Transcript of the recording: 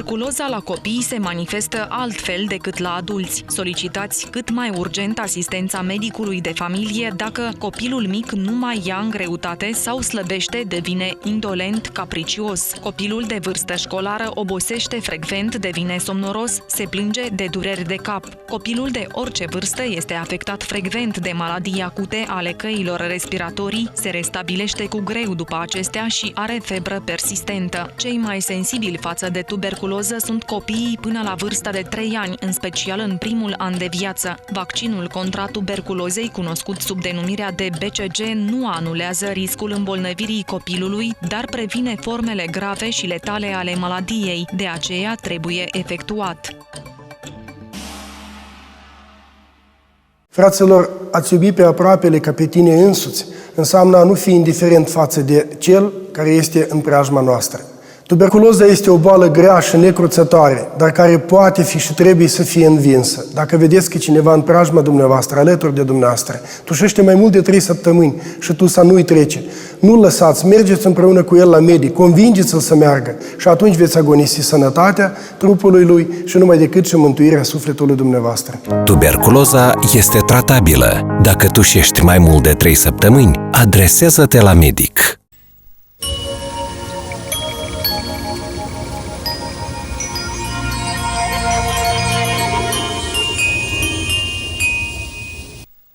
Tuberculoza la copii se manifestă altfel decât la adulți. Solicitați cât mai urgent asistența medicului de familie dacă copilul mic nu mai ia în greutate sau slăbește, devine indolent, capricios. Copilul de vârstă școlară obosește frecvent, devine somnoros, se plânge de dureri de cap. Copilul de orice vârstă este afectat frecvent de maladii acute ale căilor respiratorii, se restabilește cu greu după acestea și are febră persistentă. Cei mai sensibili față de tuberculoză sunt copiii până la vârsta de 3 ani, în special în primul an de viață. Vaccinul contra tuberculozei, cunoscut sub denumirea de BCG, nu anulează riscul îmbolnăvirii copilului, dar previne formele grave și letale ale maladiei. De aceea trebuie efectuat. Fraților, ați iubi pe aproapele ca pe tine însuți înseamnă a nu fi indiferent față de cel care este în preajma noastră. Tuberculoza este o boală grea și necruțătoare, dar care poate fi și trebuie să fie învinsă. Dacă vedeți că cineva în preajma dumneavoastră, alături de dumneavoastră, tușește mai mult de 3 săptămâni și tu să nu-i trece, nu-l lăsați, mergeți împreună cu el la medic, convingeți-l să meargă și atunci veți agonisi sănătatea trupului lui și numai decât și mântuirea sufletului dumneavoastră. Tuberculoza este tratabilă. Dacă tușești mai mult de 3 săptămâni, adresează-te la medic.